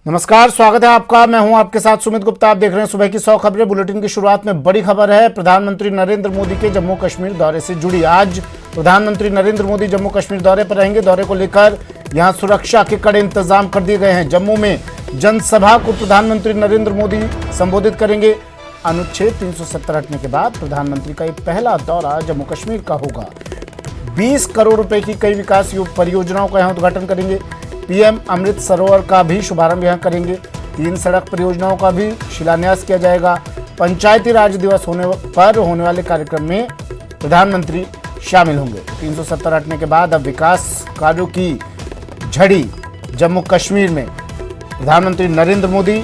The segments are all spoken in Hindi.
नमस्कार, स्वागत है आपका। मैं हूं आपके साथ सुमित गुप्ता। आप देख रहे हैं सुबह की 100 खबरें। बुलेटिन की शुरुआत में बड़ी खबर है प्रधानमंत्री नरेंद्र मोदी के जम्मू कश्मीर दौरे से जुड़ी। आज प्रधानमंत्री नरेंद्र मोदी जम्मू कश्मीर दौरे पर रहेंगे। दौरे को लेकर यहां सुरक्षा के कड़े इंतजाम कर दिए गए हैं। जम्मू में जनसभा को प्रधानमंत्री नरेंद्र मोदी संबोधित करेंगे। अनुच्छेद 370 हटने के बाद प्रधानमंत्री का यह पहला दौरा जम्मू कश्मीर का होगा। 20 करोड़ रुपए की कई विकास परियोजनाओं का यहां उद्घाटन करेंगे। पीएम अमृत सरोवर का भी शुभारंभ यहां करेंगे। 3 सड़क परियोजनाओं का भी शिलान्यास किया जाएगा। पंचायती राज दिवस होने वाले कार्यक्रम में प्रधानमंत्री शामिल होंगे। 370 हटने के बाद अब विकास कार्यों की झड़ी जम्मू कश्मीर में। प्रधानमंत्री नरेंद्र मोदी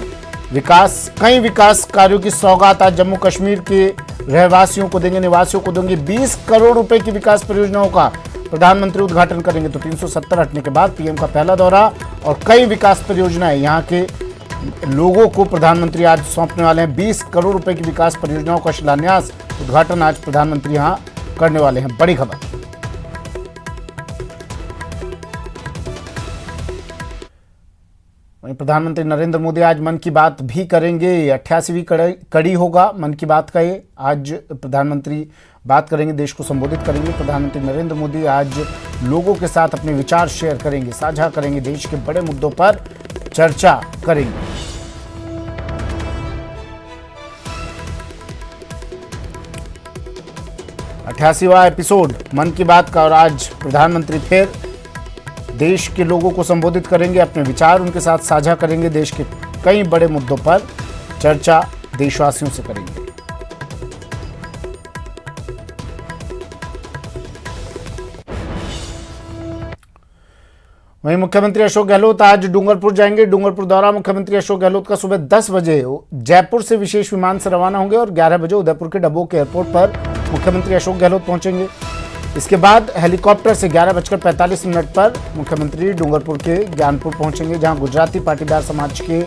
कई विकास कार्यों की सौगात आज जम्मू कश्मीर के रहवासियों को देंगे, निवासियों को देंगे। 20 करोड़ रुपए की विकास परियोजनाओं का प्रधानमंत्री उद्घाटन करेंगे। तो 370 हटने के बाद पीएम का पहला दौरा और कई विकास परियोजनाएं यहां के लोगों को प्रधानमंत्री आज सौंपने वाले हैं। 20 करोड़ रुपए की विकास परियोजनाओं का शिलान्यास उद्घाटन आज प्रधानमंत्री यहां करने वाले हैं। बड़ी खबर। वहीं प्रधानमंत्री नरेंद्र मोदी आज मन की बात भी करेंगे। 88वीं कड़ी होगा मन की बात का। ये आज प्रधानमंत्री बात करेंगे, देश को संबोधित करेंगे। प्रधानमंत्री नरेंद्र मोदी आज लोगों के साथ अपने विचार शेयर करेंगे, साझा करेंगे, देश के बड़े मुद्दों पर चर्चा करेंगे। अठासीवां एपिसोड मन की बात का और आज प्रधानमंत्री फिर देश के लोगों को संबोधित करेंगे, अपने विचार उनके साथ साझा करेंगे, देश के कई बड़े मुद्दों पर चर्चा देशवासियों से करेंगे। वहीं मुख्यमंत्री अशोक गहलोत आज डूंगरपुर जाएंगे। डूंगरपुर दौरा मुख्यमंत्री अशोक गहलोत का सुबह 10 बजे जयपुर से विशेष विमान से रवाना होंगे और 11 बजे उदयपुर के डबोक एयरपोर्ट पर मुख्यमंत्री अशोक गहलोत पहुंचेंगे। इसके बाद हेलीकॉप्टर से 11:45 पर मुख्यमंत्री डूंगरपुर के ज्ञानपुर पहुंचेंगे, जहां गुजराती पाटीदार समाज के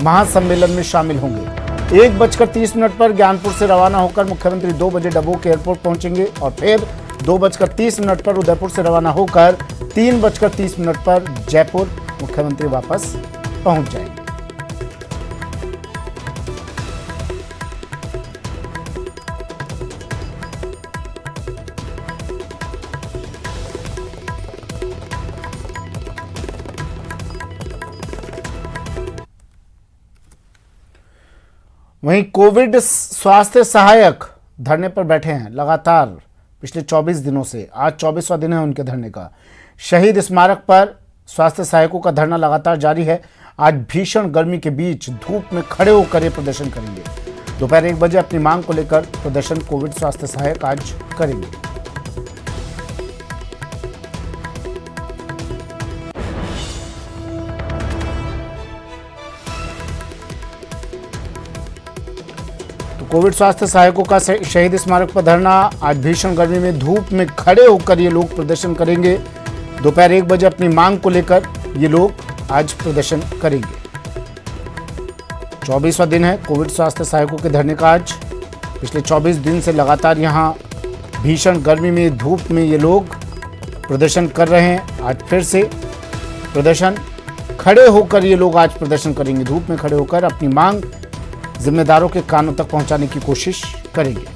महासम्मेलन में शामिल होंगे। 1:30 पर ज्ञानपुर से रवाना होकर मुख्यमंत्री 2 बजे डबोक एयरपोर्ट पहुंचेंगे और फिर 2:30 पर उदयपुर से रवाना होकर 3:30 पर जयपुर मुख्यमंत्री वापस पहुंच जाएंगे। वहीं कोविड स्वास्थ्य सहायक धरने पर बैठे हैं लगातार पिछले 24 दिनों से। आज 24वां दिन है उनके धरने का। शहीद स्मारक पर स्वास्थ्य सहायकों का धरना लगातार जारी है। आज भीषण गर्मी के बीच धूप में खड़े होकर ये प्रदर्शन करेंगे। दोपहर 1 बजे अपनी मांग को लेकर प्रदर्शन कोविड स्वास्थ्य सहायक आज करेंगे। कोविड स्वास्थ्य सहायकों का शहीद स्मारक पर धरना। आज भीषण गर्मी में धूप में खड़े होकर ये लोग प्रदर्शन करेंगे। दोपहर 1 बजे अपनी मांग को लेकर ये लोग आज प्रदर्शन करेंगे। 24वां दिन है कोविड स्वास्थ्य सहायकों के धरने का आज। पिछले 24 दिन से लगातार यहाँ भीषण गर्मी में धूप में ये लोग प्रदर्शन कर रहे हैं। आज फिर से प्रदर्शन खड़े होकर ये लोग आज प्रदर्शन करेंगे। धूप में खड़े होकर अपनी मांग जिम्मेदारों के कानों तक पहुंचाने की कोशिश करेंगे।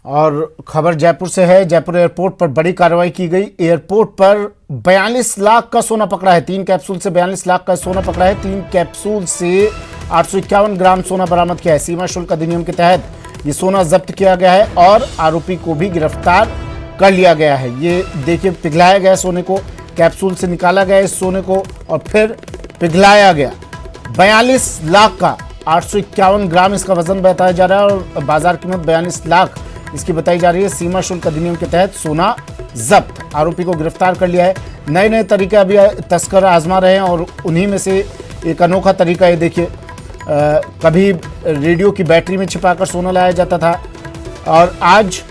और खबर जयपुर से है। जयपुर एयरपोर्ट पर बड़ी कार्रवाई की गई। एयरपोर्ट पर 42 लाख का सोना पकड़ा है। 3 कैप्सूल से 42 लाख का सोना पकड़ा है। 3 कैप्सूल से 851 ग्राम सोना बरामद किया है। सीमा शुल्क अधिनियम के तहत ये सोना जब्त किया गया है और आरोपी को भी गिरफ्तार कर लिया गया है। ये देखिए, पिघलाया गया सोने को, कैप्सूल से निकाला गया इस सोने को और फिर पिघलाया गया। 42 लाख का 851 ग्राम इसका वजन बताया जा रहा है और बाजार कीमत 42 लाख इसकी बताई जा रही है। सीमा शुल्क अधिनियम के तहत सोना जब्त, आरोपी को गिरफ्तार कर लिया है। नए नए तरीके अभी तस्कर आजमा रहे हैं और उन्हीं में से एक अनोखा तरीका ये देखिए, कभी रेडियो की बैटरी में छिपाकर सोना लाया जाता था और आज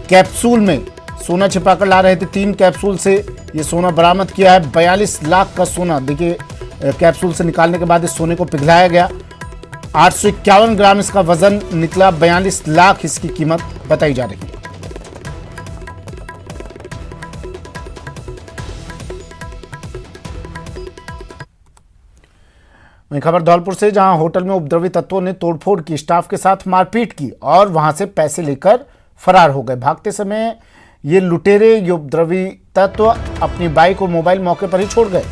कैप्सूल में सोना छिपाकर ला रहे थे। 3 कैप्सूल से ये सोना बरामद किया है। 42 लाख का सोना देखिए, कैप्सूल से निकालने के बाद इस सोने को पिघलाया गया। 851 ग्राम इसका वजन निकला, 42 लाख इसकी कीमत बताई जा रही है। वहीं खबर धौलपुर से, जहां होटल में उपद्रवी तत्वों ने तोड़फोड़ की, स्टाफ के साथ मारपीट की और वहां से पैसे लेकर फरार हो गए। भागते समय ये लुटेरे, ये उपद्रवी तत्व अपनी बाइक और मोबाइल मौके पर ही छोड़ गए।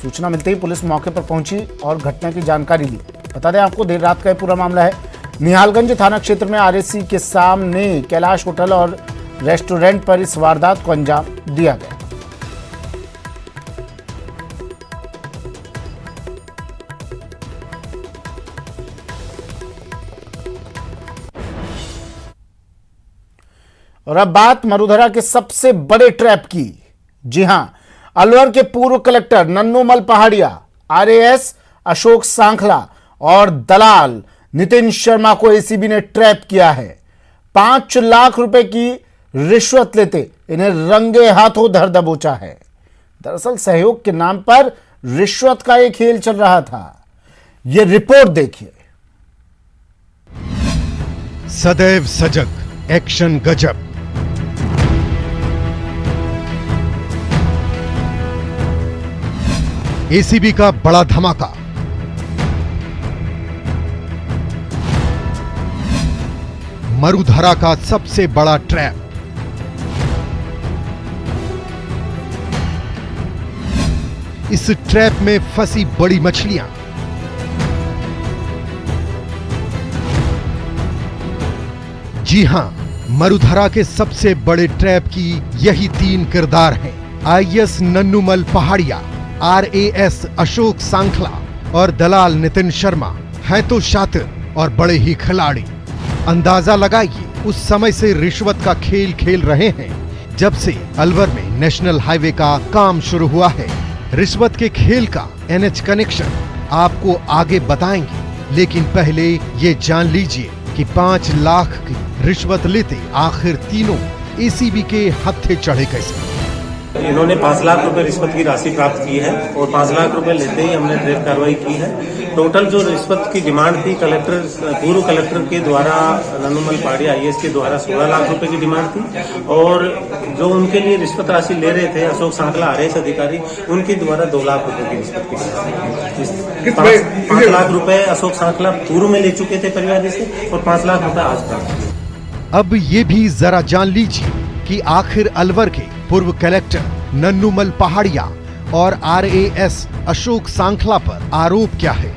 सूचना मिलते ही पुलिस मौके पर पहुंची और घटना की जानकारी ली। बता दें आपको, देर रात का पूरा मामला है। निहालगंज थाना क्षेत्र में आरएसी के सामने कैलाश होटल और रेस्टोरेंट पर इस वारदात को अंजाम दिया गया। और अब बात मरुधरा के सबसे बड़े ट्रैप की। जी हां, अलवर के पूर्व कलेक्टर नन्नूमल पहाड़िया, आरएएस अशोक सांखला और दलाल नितिन शर्मा को एसीबी ने ट्रैप किया है। 5 लाख रुपए की रिश्वत लेते इन्हें रंगे हाथों धर दबोचा है। दरअसल सहयोग के नाम पर रिश्वत का एक खेल चल रहा था। यह रिपोर्ट देखिए। सदैव सजग, एक्शन गजब। एसीबी का बड़ा धमाका। मरुधरा का सबसे बड़ा ट्रैप। इस ट्रैप में फंसी बड़ी मछलियां। जी हां, मरुधरा के सबसे बड़े ट्रैप की यही 3 किरदार हैं। आईएएस नन्नूमल पहाड़िया, आरएएस अशोक सांखला और दलाल नितिन शर्मा हैं तो शातिर और बड़े ही खिलाड़ी। अंदाजा लगाइए, उस समय से रिश्वत का खेल खेल रहे हैं जब से अलवर में नेशनल हाईवे का काम शुरू हुआ है। रिश्वत के खेल का एनएच कनेक्शन आपको आगे बताएंगे, लेकिन पहले ये जान लीजिए कि 5 लाख की रिश्वत लेते आखिर तीनों एसीबी के हत्थे चढ़े कैसे। इन्होंने 5 लाख रुपए रिश्वत की राशि प्राप्त की है और 5 लाख रुपए लेते ही हमने ड्रेप कार्रवाई की है। टोटल जो रिश्वत की डिमांड थी पूर्व कलेक्टर के द्वारा नन्नूमल पहाड़िया आईएएस के द्वारा 16 लाख रुपए की डिमांड थी और जो उनके लिए रिश्वत राशि ले रहे थे अशोक सांखला आरएएस अधिकारी, उनके द्वारा 2 लाख रुपए की रिश्वत की। 5 लाख रुपए अशोक सांखला पूर्व में ले चुके थे परिवादी से और 5 लाख रुपए आज प्राप्त। अब ये भी जरा जान लीजिए कि आखिर अलवर के पूर्व कलेक्टर नन्नूमल पहाड़िया और आरएएस अशोक सांखला पर आरोप क्या है।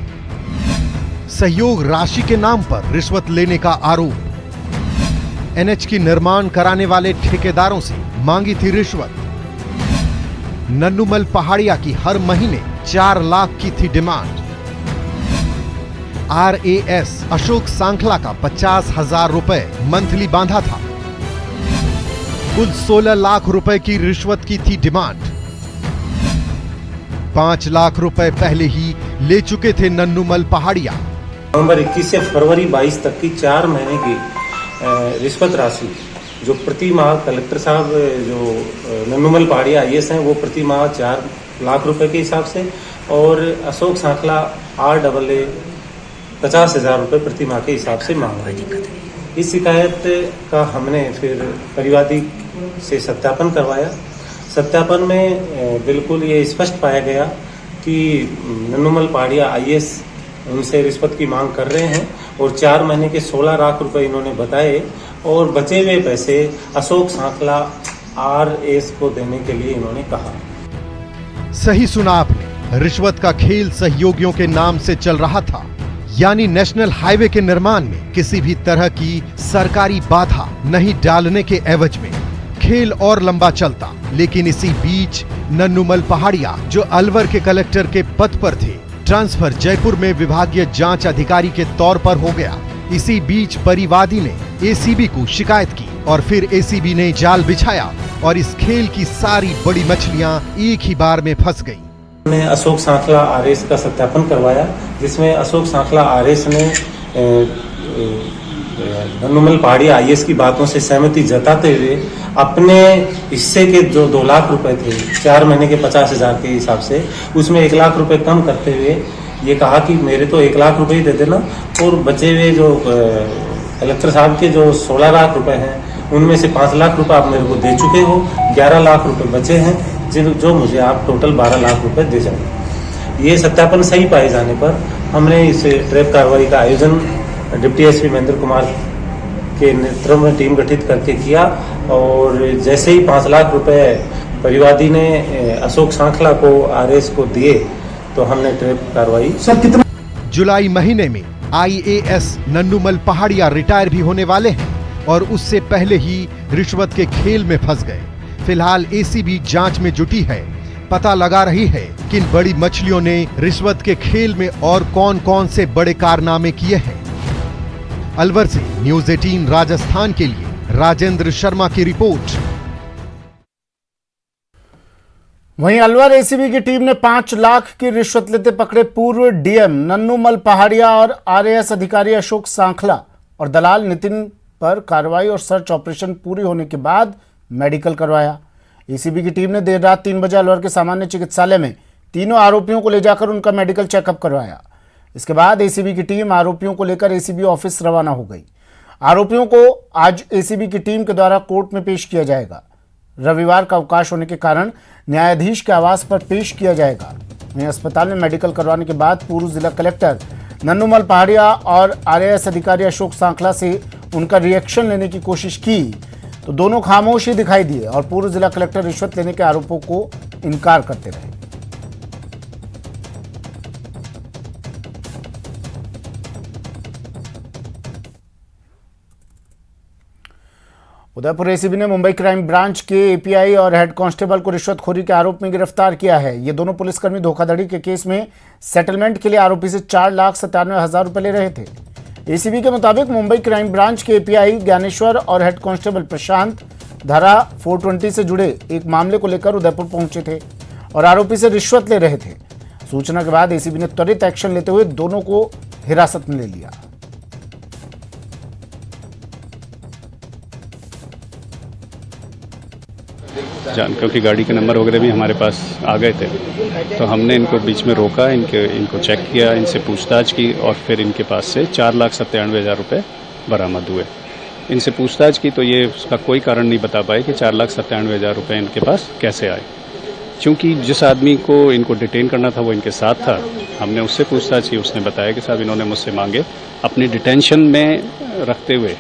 सहयोग राशि के नाम पर रिश्वत लेने का आरोप। एनएच की निर्माण कराने वाले ठेकेदारों से मांगी थी रिश्वत। नन्नूमल पहाड़िया की हर महीने 4 लाख की थी डिमांड। आरएएस अशोक सांखला का 50,000 रुपए मंथली बांधा था। कुल 16 लाख रुपए की रिश्वत की थी डिमांड। 5 लाख रुपए पहले ही ले चुके थे नन्नूमल पहाड़िया। नवंबर 21 से फरवरी 22 तक की 4 महीने की रिश्वत राशि जो प्रति माह कलेक्टर साहब जो नन्नूमल पहाड़िया आईएएस हैं वो प्रति माह 4 लाख रुपए के हिसाब से और अशोक सांखला RAA 50,000 रुपए प्रति माह के हिसाब से मांग रही है। इस शिकायत का हमने फिर परिवादी से सत्यापन करवाया। सत्यापन में बिल्कुल ये स्पष्ट पाया गया कि नन्नूमल पहाड़िया आईएएस उनसे रिश्वत की मांग कर रहे हैं और 4 महीने के 16 लाख रुपए इन्होंने बताए और बचे हुए पैसे अशोक सांखला आरएएस को देने के लिए इन्होंने कहा। सही सुना आपने, रिश्वत का खेल सहयोगियों के नाम से चल रहा था। यानी नेशनल हाईवे के निर्माण में किसी भी तरह की सरकारी बाधा नहीं डालने के एवज में खेल और लंबा चलता। लेकिन इसी बीच नन्नूमल पहाड़िया जो अलवर के कलेक्टर के पद पर थे, ट्रांसफर जयपुर में विभागीय जांच अधिकारी के तौर पर हो गया। इसी बीच परिवादी ने एसीबी को शिकायत की और फिर एसीबी ने जाल बिछाया और इस खेल की सारी बड़ी मछलियां एक ही बार में फंस गई। ने अशोक सांखला आरएएस का सत्यापन करवाया, जिसमें अशोक सांखला आरएएस ने नन्नूमल पहाड़िया आईएएस की बातों से सहमति जताते हुए अपने हिस्से के जो 2 लाख रुपए थे 4 महीने के 50,000 के हिसाब से, उसमें 1 लाख रुपए कम करते हुए ये कहा कि मेरे तो 1 लाख रुपए ही दे देना और बचे हुए जो कलेक्टर साहब के जो 16 लाख रुपए हैं उनमें से 5 लाख रुपए आप मेरे को दे चुके हो, 11 लाख रुपए बचे हैं जो मुझे आप टोटल 12 लाख रुपए दे जाएंगे। ये सत्यापन सही पाए जाने पर हमने इस ट्रैप कार्रवाई का आयोजन डिप्टी एसपी महेंद्र कुमार के नेतृत्व में टीम गठित करके किया और जैसे ही 5 लाख रुपए परिवादी ने अशोक सांखला को आरएस को दिए तो हमने ट्रैप कार्रवाई जुलाई महीने में आईएएस नन्नूमल पहाड़िया रिटायर भी होने वाले हैं और उससे पहले ही रिश्वत के खेल में फंस गए। फिलहाल एसीबी जांच में जुटी है, पता लगा रही है कि इन बड़ी मछलियों ने रिश्वत के खेल में और कौन कौन से बड़े कारनामे किए हैं। अलवर से न्यूज 18 राजस्थान के लिए राजेंद्र शर्मा की रिपोर्ट। वहीं अलवर एसीबी की टीम ने 5 लाख की रिश्वत लेते पकड़े पूर्व डीएम नन्नूमल पहाड़िया और आरएएस अधिकारी अशोक सांखला और दलाल नितिन पर कार्रवाई और सर्च ऑपरेशन पूरी होने के बाद मेडिकल करवाया। एसीबी की टीम ने देर रात 3 बजे अलवर के सामान्य चिकित्सालय में तीनों आरोपियों को ले जाकर उनका मेडिकल चेकअप करवाया। इसके बाद एसीबी की टीम आरोपियों को लेकर एसीबी ऑफिस रवाना हो गई। आरोपियों को आज एसीबी की टीम के द्वारा कोर्ट में पेश किया जाएगा। रविवार का अवकाश होने के कारण न्यायाधीश के आवास पर पेश किया जाएगा। वहीं अस्पताल में मेडिकल करवाने के बाद पूर्व जिला कलेक्टर नन्नूमल पहाड़िया और आरएएस अधिकारी अशोक सांखला से उनका रिएक्शन लेने की कोशिश की तो दोनों खामोश ही दिखाई दिए और पूर्व जिला कलेक्टर रिश्वत लेने के आरोपों को इनकार करते रहे। उदयपुर एसीबी ने मुंबई क्राइम ब्रांच के एपीआई और हेड कांस्टेबल को रिश्वतखोरी के आरोप में गिरफ्तार किया है। ये दोनों पुलिसकर्मी धोखाधड़ी के केस में सेटलमेंट के लिए आरोपी से 4,97,000 रुपए ले रहे थे। एसीबी के मुताबिक मुंबई क्राइम ब्रांच के एपीआई ज्ञानेश्वर और हेड कांस्टेबल प्रशांत धारा 420 से जुड़े एक मामले को लेकर उदयपुर पहुंचे थे और आरोपी से रिश्वत ले रहे थे। सूचना के बाद एसीबी ने त्वरित एक्शन लेते हुए दोनों को हिरासत में ले लिया। क्योंकि गाड़ी के नंबर वगैरह भी हमारे पास आ गए थे तो हमने इनको बीच में रोका, इनको चेक किया, इनसे पूछताछ की और फिर इनके पास से 4,97,000 रुपये बरामद हुए। इनसे पूछताछ की तो ये उसका कोई कारण नहीं बता पाए कि 4,97,000 रुपये इनके पास कैसे आए। क्योंकि जिस आदमी को इनको डिटेन करना था वो इनके साथ था, हमने उससे पूछताछ की, उसने बताया कि साहब इन्होंने मुझसे मांगे, अपनी डिटेंशन में रखते हुए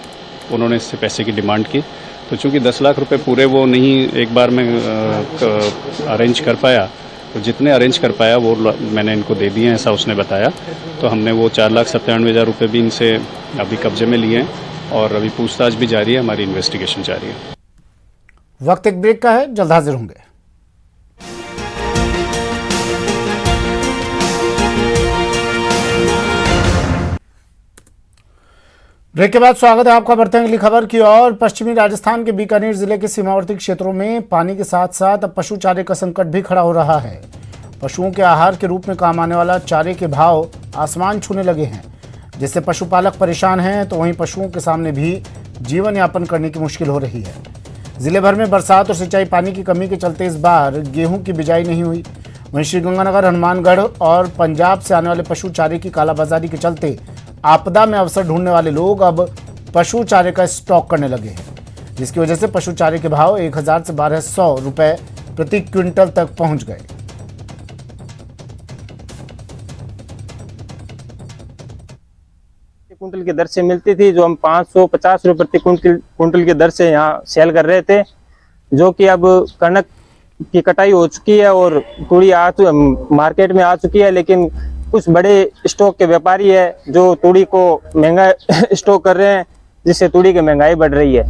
उन्होंने इससे पैसे की डिमांड की। तो चूँकि 10 लाख रुपए पूरे वो नहीं एक बार में अरेंज कर पाया, तो जितने अरेंज कर पाया वो मैंने इनको दे दिए, ऐसा उसने बताया। तो हमने वो 4,97,000 रुपये भी इनसे अभी कब्जे में लिए हैं और अभी पूछताछ भी जारी है, हमारी इन्वेस्टिगेशन जारी है। वक्त एक ब्रेक का है, जल्द हाजिर होंगे। ब्रेक के बाद स्वागत है आपका। बढ़ते हैं अगली खबर की ओर। पश्चिमी राजस्थान के बीकानेर जिले के सीमावर्ती क्षेत्रों में पानी के साथ साथ अब पशु चारे का संकट भी खड़ा हो रहा है। पशुओं के आहार के रूप में काम आने वाला चारे के भाव आसमान छूने लगे हैं, जिससे पशुपालक परेशान हैं तो वहीं पशुओं के सामने भी जीवन यापन करने की मुश्किल हो रही है। जिले भर में बरसात और सिंचाई पानी की कमी के चलते इस बार गेहूं की बिजाई नहीं हुई। वहीं श्रीगंगानगर, हनुमानगढ़ और पंजाब से आने वाले पशु चारे की कालाबाजारी के चलते आपदा में अवसर ढूंढने वाले लोग अब पशु चारे का स्टॉक करने लगे हैं, जिसकी वजह से पशु चारे के भाव 1,000 से 1,200 रुपए प्रति क्विंटल तक पहुंच गए। कुंटल की दर से मिलती थी, जो हम 550 रुपए प्रति कुंटल की दर से यहाँ सेल कर रहे थे, जो कि अब कनक की कटाई हो चुकी है और तूड़ी मार्केट में आ चुकी है। लेकिन कुछ बड़े स्टॉक के व्यापारी है जो तूड़ी को महंगा स्टॉक कर रहे हैं, जिससे तूड़ी की महंगाई बढ़ रही है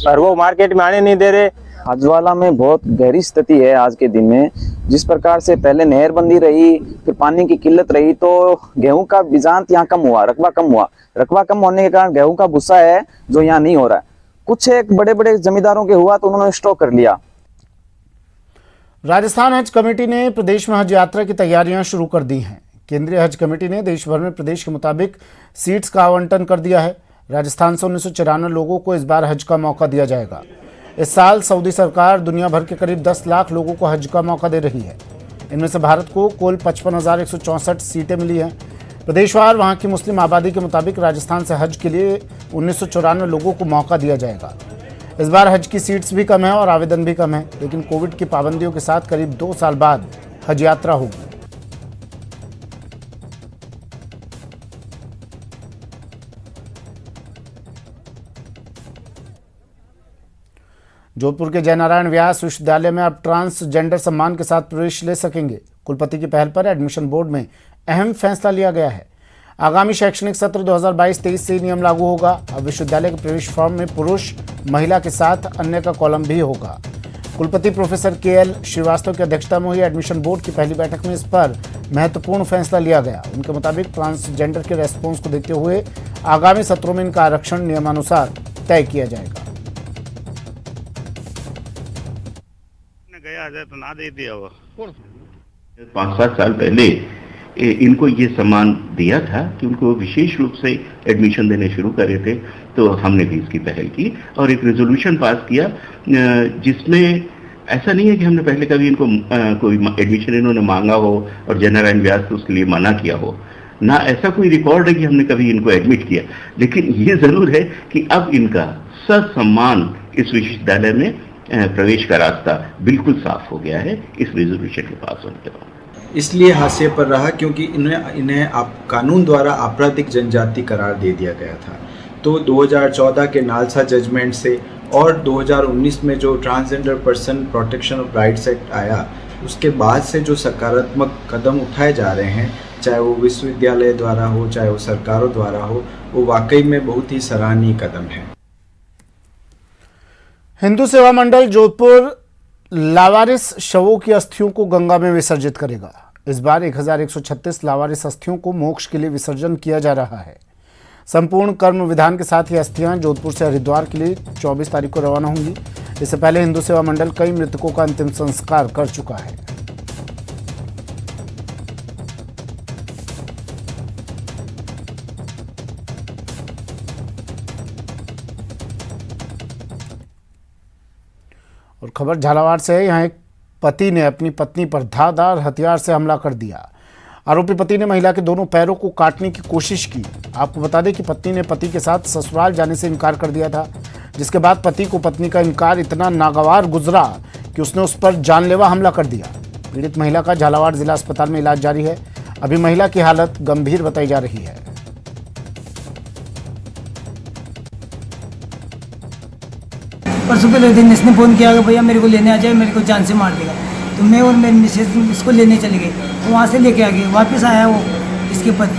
और वो मार्केट में आने नहीं दे रहे। हाजवाला में बहुत गहरी स्थिति है आज के दिन में। जिस प्रकार से पहले नहरबंदी रही, फिर पानी की किल्लत रही, तो गेहूं का बीजांत यहाँ कम हुआ, रकबा कम हुआ। रकबा कम होने के कारण गेहूं का भूसा है जो यहाँ नहीं हो रहा है। कुछ एक बड़े बड़े जमींदारों के हुआ तो उन्होंने स्टॉक कर लिया। राजस्थान हज कमेटी ने प्रदेश में हज यात्रा की तैयारियां शुरू कर दी हैं। केंद्रीय हज कमेटी ने देश भर में प्रदेश के मुताबिक सीट्स का आवंटन कर दिया है। राजस्थान से 1994 लोगों को इस बार हज का मौका दिया जाएगा। इस साल सऊदी सरकार दुनिया भर के करीब 10 लाख लोगों को हज का मौका दे रही है। इनमें से भारत को कुल 55,164 सीटें मिली हैं। प्रदेशवार वहां की मुस्लिम आबादी के मुताबिक राजस्थान से हज के लिए 1994 लोगों को मौका दिया जाएगा। इस बार हज की सीट्स भी कम है और आवेदन भी कम है, लेकिन कोविड की पाबंदियों के साथ करीब 2 साल बाद हज यात्रा होगी। जोधपुर के जयनारायण व्यास विश्वविद्यालय में अब ट्रांसजेंडर सम्मान के साथ प्रवेश ले सकेंगे। कुलपति की पहल पर एडमिशन बोर्ड में अहम फैसला लिया गया है। आगामी शैक्षणिक सत्र 2022-23 से नियम लागू होगा। अब विश्वविद्यालय के प्रवेश फॉर्म में पुरुष महिला के साथ अन्य का कॉलम भी होगा। कुलपति प्रोफेसर KL श्रीवास्तव की अध्यक्षता में हुई एडमिशन बोर्ड की पहली बैठक में इस पर महत्वपूर्ण फैसला लिया गया। उनके मुताबिक ट्रांसजेंडर के रेस्पॉन्स को देखते हुए आगामी सत्रों में इनका आरक्षण नियमानुसार तय किया जाएगा। गया है तो ना दे दिया वो 5-7 साल पहले इनको ये सम्मान दिया था कि उनको विशेष रूप से एडमिशन देने शुरू करे थे, तो हमने भी इसकी पहल की और एक रेजोल्यूशन पास किया जिसमें ऐसा नहीं है कि हमने पहले कभी इनको कोई एडमिशन इन्होंने मांगा हो और जयनारायण व्यास तो उसके लिए मना किया हो, ना ऐसा कोई रिकॉर्ड है कि हमने कभी इनको एडमिट किया। लेकिन ये जरूर है कि अब इनका ससम्मान इस विश्वविद्यालय में प्रवेश का रास्ता बिल्कुल साफ हो गया है इस रेजोल्यूशन के पास होने के बाद। इसलिए हाशिए पर रहा क्योंकि इन्हें कानून द्वारा आपराधिक जनजाति करार दे दिया गया था। तो 2014 के नालसा जजमेंट से और 2019 में जो transgender person protection of rights act आया, उसके बाद से जो सकारात्मक कदम उठाए जा रहे हैं, चाहे वो विश्वविद्यालय द्वारा हो, चाहे वो सरकारों द्वारा हो, वो वाकई में बहुत ही सराहनीय कदम है। हिंदू सेवा मंडल जोधपुर लावारिस शवों की अस्थियों को गंगा में विसर्जित करेगा। इस बार 1136 लावारिस अस्थियों को मोक्ष के लिए विसर्जन किया जा रहा है। संपूर्ण कर्म विधान के साथ ये अस्थियां जोधपुर से हरिद्वार के लिए 24 तारीख को रवाना होंगी। इससे पहले हिंदू सेवा मंडल कई मृतकों का अंतिम संस्कार कर चुका है। और खबर झालावाड़ से है। यहाँ एक पति ने अपनी पत्नी पर धारदार हथियार से हमला कर दिया। आरोपी पति ने महिला के दोनों पैरों को काटने की कोशिश की। आपको बता दें कि पत्नी ने पति के साथ ससुराल जाने से इनकार कर दिया था, जिसके बाद पति को पत्नी का इनकार इतना नागवार गुजरा कि उसने उस पर जानलेवा हमला कर दिया। पीड़ित महिला का झालावाड़ जिला अस्पताल में इलाज जारी है। अभी महिला की हालत गंभीर बताई जा रही है। परसों पहले दिन इसने फ़ोन किया कि भैया मेरे को लेने आ जाए, मेरे को जान से मार देगा। तो मैं और मेरी मिसेज इसको लेने चले गए, तो वहाँ से लेके आ गए। वापस आया वो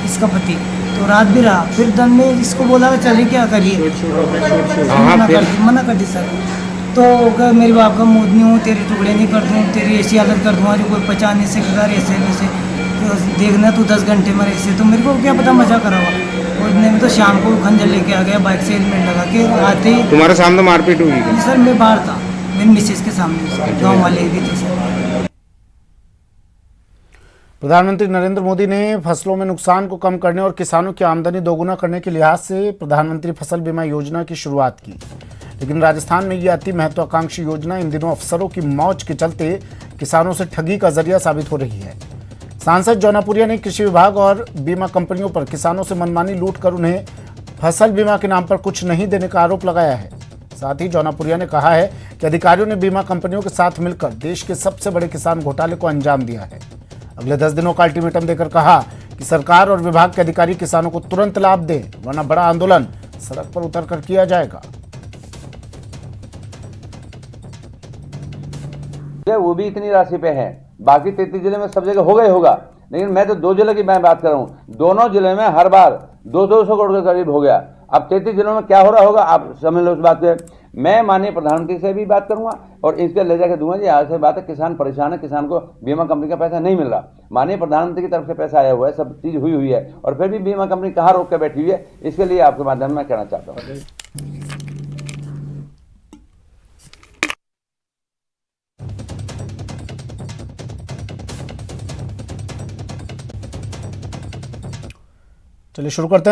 इसका पति, तो रात भी रहा। फिर दिन में इसको बोला कि चलिए क्या करिए, मना कर दी सर। तो मेरे बाप का मूड नहीं हूँ, तेरे टुकड़े नहीं कर दूँ, तेरी ऐसी हालत कर दूँगा जो कोई पहचान नहीं सकेगा, ऐसे वैसे तो देखना तू 10 घंटे में ऐसे। तो मेरे को क्या पता मजा करा हुआ। और इतने तो शाम को खंजर लेके आ गया, बाइक से हेलमेट लगा के आते ही। तुम्हारे सामने मारपीट हुई? सर मैं बाहर था, मेरी मिसेज के सामने, गाँव वाले भी थे सर। प्रधानमंत्री नरेंद्र मोदी ने फसलों में नुकसान को कम करने और किसानों की आमदनी दोगुना करने के लिहाज से प्रधानमंत्री फसल बीमा योजना की शुरुआत की। लेकिन राजस्थान में यह अति महत्वाकांक्षी योजना इन दिनों अफसरों की मौज के चलते किसानों से ठगी का जरिया साबित हो रही है। सांसद जौनापुरिया ने कृषि विभाग और बीमा कंपनियों पर किसानों से मनमानी लूट कर उन्हें फसल बीमा के नाम पर कुछ नहीं देने का आरोप लगाया है। साथ ही जौनापुरिया ने कहा है कि अधिकारियों ने बीमा कंपनियों के साथ मिलकर देश के सबसे बड़े किसान घोटाले को अंजाम दिया है। अगले 10 दिनों का अल्टीमेटम देकर कहा कि सरकार और विभाग के अधिकारी किसानों को तुरंत लाभ दें, वरना बड़ा आंदोलन सड़क पर उतरकर किया जाएगा। वो भी इतनी राशि पे है, बाकी 33 जिले में सब जगह होगा, लेकिन मैं तो 2 जिले की मैं बात कर रहा हूँ। दोनों जिले में हर बार 200 करोड़ के करीब हो गया। अब 33 जिलों में क्या हो रहा होगा आप समझ लो उस बात पे। मैं माननीय प्रधानमंत्री से भी बात करूंगा और इसके ले जाकर दूंगा जी आज से बात है, किसान परेशान है, किसान को बीमा कंपनी का पैसा नहीं मिल रहा। माननीय प्रधानमंत्री की तरफ से पैसा आया हुआ है, सब चीज हुई है, और फिर भी बीमा कंपनी कहाँ रोक के बैठी हुई है, इसके लिए आपके माध्यम में कहना चाहता हूँ। चलिए शुरू करते हैं।